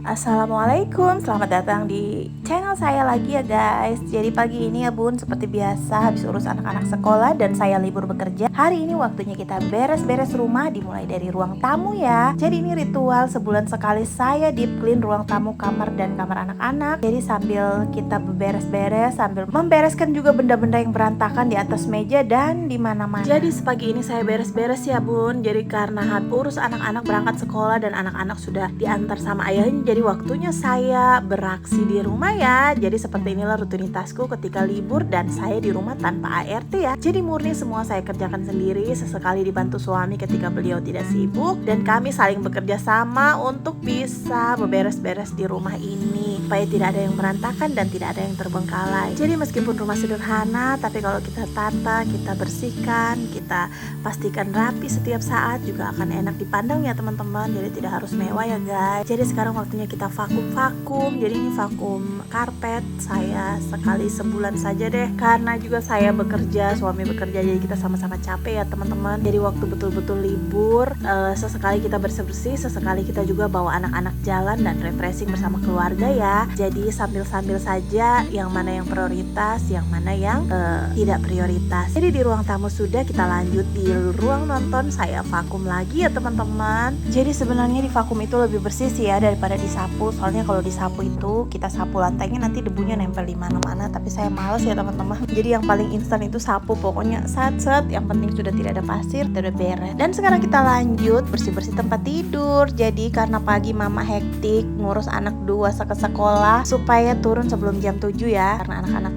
Assalamualaikum, selamat datang di channel saya lagi ya guys. Jadi pagi ini ya bun, seperti biasa habis urus anak-anak sekolah dan saya libur bekerja. Hari ini waktunya kita beres-beres rumah, dimulai dari ruang tamu ya. Jadi ini ritual sebulan sekali saya deep clean ruang tamu, kamar dan kamar anak-anak. Jadi sambil kita beres-beres, sambil membereskan juga benda-benda yang berantakan di atas meja dan di mana-mana. Jadi sepagi ini saya beres-beres ya bun. Jadi karena urus anak-anak berangkat sekolah dan anak-anak sudah diantar sama ayahnya, jadi waktunya saya beraksi di rumah ya. Jadi seperti inilah rutinitasku ketika libur dan saya di rumah tanpa ART ya. Jadi murni semua saya kerjakan sendiri, sesekali dibantu suami ketika beliau tidak sibuk, dan kami saling bekerja sama untuk bisa beberes-beres di rumah ini supaya tidak ada yang berantakan dan tidak ada yang terbengkalai. Jadi meskipun rumah sederhana, tapi kalau kita tata, kita bersihkan, kita pastikan rapi setiap saat, juga akan enak dipandang ya teman-teman. Jadi tidak harus mewah ya guys. Jadi sekarang waktunya kita vakum. Jadi ini vakum karpet saya sekali sebulan saja deh, karena juga saya bekerja, suami bekerja, jadi kita sama-sama capek ya teman-teman. Jadi waktu betul-betul libur, sesekali kita bersih-bersih, sesekali kita juga bawa anak-anak jalan dan refreshing bersama keluarga ya. Jadi sambil-sambil saja yang mana yang prioritas, yang mana yang tidak prioritas. Jadi di ruang tamu sudah, kita lanjut di ruang nonton, saya vakum lagi ya teman-teman. Jadi sebenarnya di vakum itu lebih bersih sih ya daripada disapu. Soalnya kalau disapu itu kita sapu lantainya nanti debunya nempel di mana-mana, tapi saya males ya teman-teman. Jadi yang paling instan itu sapu, pokoknya set, yang penting sudah tidak ada pasir, sudah beres. Dan sekarang kita lanjut bersih-bersih tempat tidur. Jadi karena pagi mama hektik ngurus anak dua ke sekolah supaya turun sebelum jam 7 ya, karena anak-anak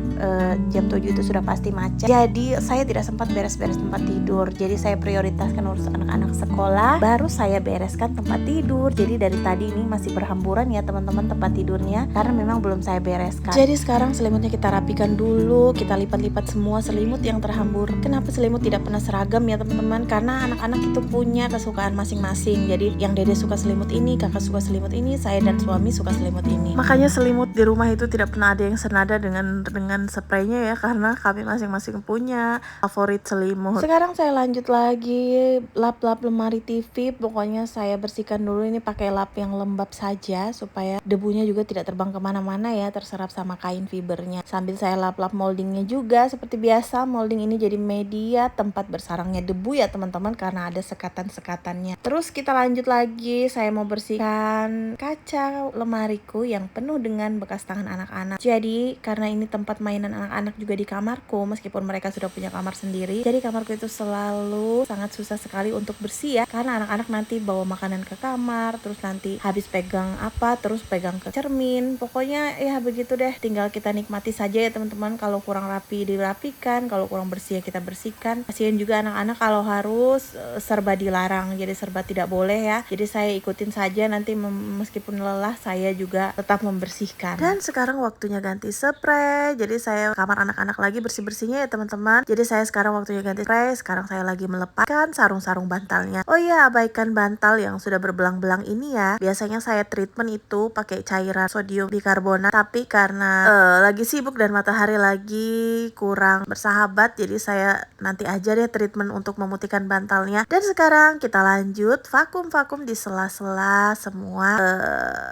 jam 7 itu sudah pasti macet. Jadi saya tidak sempat beres-beres tempat tidur. Jadi saya prioritaskan urus anak-anak sekolah, baru saya bereskan tempat tidur. Jadi dari tadi ini masih berhamburan ya teman-teman tempat tidurnya, karena memang belum saya bereskan. Jadi sekarang selimutnya kita rapikan dulu, kita lipat-lipat semua selimut yang terhambur. Kenapa selimut tidak pernah seragam ya teman-teman? Karena anak-anak itu punya kesukaan masing-masing. Jadi yang dede suka selimut ini, kakak suka selimut ini, saya dan suami suka selimut ini. Makanya selimut di rumah itu tidak pernah ada yang senada dengan spraynya ya, karena kami masing-masing punya favorit selimut. Sekarang saya lanjut lagi lap-lap lemari TV. Pokoknya saya bersihkan dulu, ini pakai lap yang lembab saja supaya debunya juga tidak terbang kemana-mana ya, terserap sama kain fibernya. Sambil saya lap-lap moldingnya juga seperti biasa. Molding ini jadi media tempat bersarangnya debu ya teman-teman, karena ada sekatan-sekatannya. Terus kita lanjut lagi, saya mau bersihkan kaca lemariku yang penuh dengan bekas tangan anak-anak. Jadi karena ini tempat mainan anak-anak juga di kamarku, meskipun mereka sudah punya kamar sendiri, jadi kamarku itu selalu sangat susah sekali untuk bersih ya, karena anak-anak nanti bawa makanan ke kamar, terus nanti habis pegang apa, terus pegang ke cermin. Pokoknya ya begitu deh, tinggal kita nikmati saja ya teman-teman. Kalau kurang rapi dirapikan, kalau kurang bersih ya kita bersihkan. Kasihan juga anak-anak kalau harus serba dilarang, jadi serba tidak boleh ya. Jadi saya ikutin saja, nanti meskipun lelah saya juga tetap membersihkan. Dan sekarang waktunya ganti spray. Jadi saya kamar anak-anak lagi bersih-bersihnya ya teman-teman. Jadi saya sekarang waktunya ganti spray. Sekarang saya lagi melepaskan sarung-sarung bantalnya. Oh iya, abaikan bantal yang sudah berbelang-belang ini ya. Biasanya saya treatment itu pakai cairan sodium bikarbonat, tapi karena lagi sibuk dan matahari lagi kurang bersahabat, jadi saya nanti aja deh treatment untuk memutihkan bantalnya. Dan sekarang kita lanjut vakum di sela-sela semua,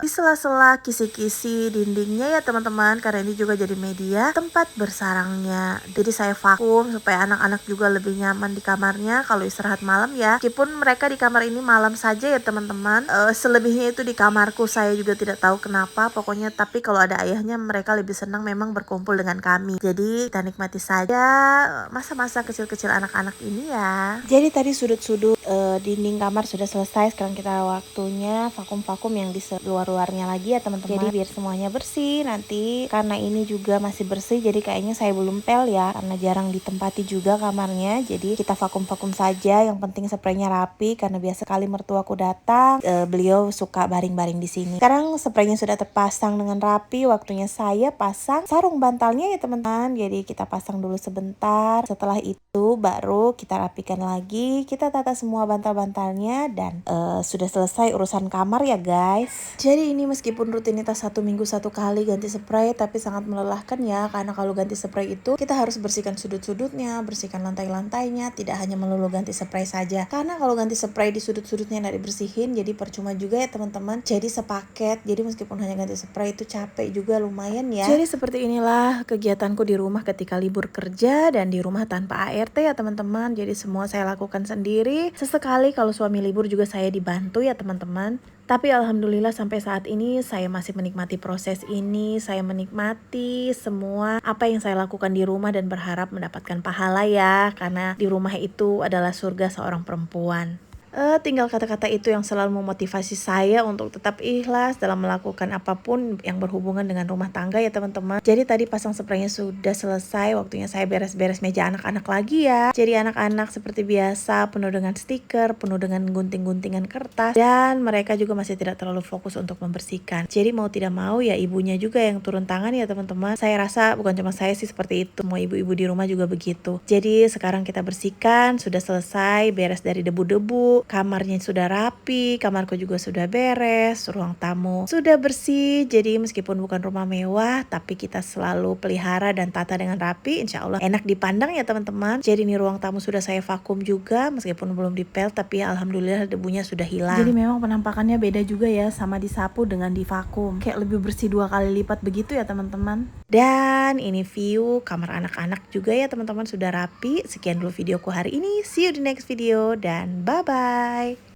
di sela-sela kisi-kisi dindingnya ya teman-teman, karena ini juga jadi media tempat bersarangnya. Jadi saya vakum supaya anak-anak juga lebih nyaman di kamarnya kalau istirahat malam ya. Meskipun mereka di kamar ini malam saja ya teman-teman, selebihnya itu di kamarku. Saya juga tidak tahu kenapa, pokoknya tapi kalau ada ayahnya mereka lebih senang memang berkumpul dengan kami. Jadi kita nikmati saja masa-masa kecil-kecil anak-anak ini ya. Jadi tadi sudut-sudut dinding kamar sudah selesai. Sekarang kita waktunya vakum yang di luar-luarnya lagi ya teman-teman. Jadi biar semuanya bersih. Nanti karena ini juga masih bersih, jadi kayaknya saya belum pel ya, karena jarang ditempati juga kamarnya. Jadi kita vakum saja, yang penting spraynya rapi, karena biasa kali mertuaku datang, beliau suka baring-baring di sini. Sekarang spraynya sudah terpasang dengan rapi, waktunya saya pasang sarung bantalnya ya teman-teman. Jadi kita pasang dulu sebentar, setelah itu baru kita rapikan lagi, kita tata semua bantal-bantalnya, dan sudah selesai urusan kamar ya guys. Jadi ini meskipun rutinitas 1 minggu 1 kali ganti spray, tapi sangat melelahkan ya, Karena kalau ganti spray itu kita harus bersihkan sudut-sudutnya, bersihkan lantai-lantainya, tidak hanya melulu ganti spray saja. Karena kalau ganti spray di sudut-sudutnya nggak dibersihin, jadi percuma juga ya teman-teman. Jadi sepaket, jadi meskipun hanya ganti spray itu capek juga lumayan ya. Jadi seperti inilah kegiatanku di rumah ketika libur kerja dan di rumah tanpa ART ya teman-teman. Jadi semua saya lakukan sendiri. Sesekali kalau suami libur juga saya dibantu ya teman-teman. Tapi alhamdulillah sampai saat ini saya masih menikmati proses ini. Saya menikmati semua apa yang saya lakukan di rumah dan berharap mendapatkan pahala ya. Karena di rumah itu adalah surga seorang perempuan. Tinggal kata-kata itu yang selalu memotivasi saya untuk tetap ikhlas dalam melakukan apapun yang berhubungan dengan rumah tangga ya teman-teman. Jadi tadi pasang spraynya sudah selesai, waktunya saya beres-beres meja anak-anak lagi ya. Jadi anak-anak seperti biasa penuh dengan stiker, penuh dengan gunting-guntingan kertas, dan mereka juga masih tidak terlalu fokus untuk membersihkan. Jadi mau tidak mau ya ibunya juga yang turun tangan ya teman-teman. Saya rasa bukan cuma saya sih seperti itu, semua ibu-ibu di rumah juga begitu. Jadi sekarang kita bersihkan, sudah selesai, beres dari debu-debu. Kamarnya sudah rapi, kamarku juga sudah beres, ruang tamu sudah bersih. Jadi meskipun bukan rumah mewah, tapi kita selalu pelihara dan tata dengan rapi. Insya Allah enak dipandang ya teman-teman. Jadi ini ruang tamu sudah saya vakum juga, meskipun belum dipel, tapi alhamdulillah debunya sudah hilang. Jadi memang penampakannya beda juga ya, sama disapu dengan di vakum. Kayak lebih bersih 2 kali lipat begitu ya teman-teman. Dan ini view kamar anak-anak juga ya teman-teman, sudah rapi. Sekian dulu videoku hari ini. See you di next video dan bye-bye.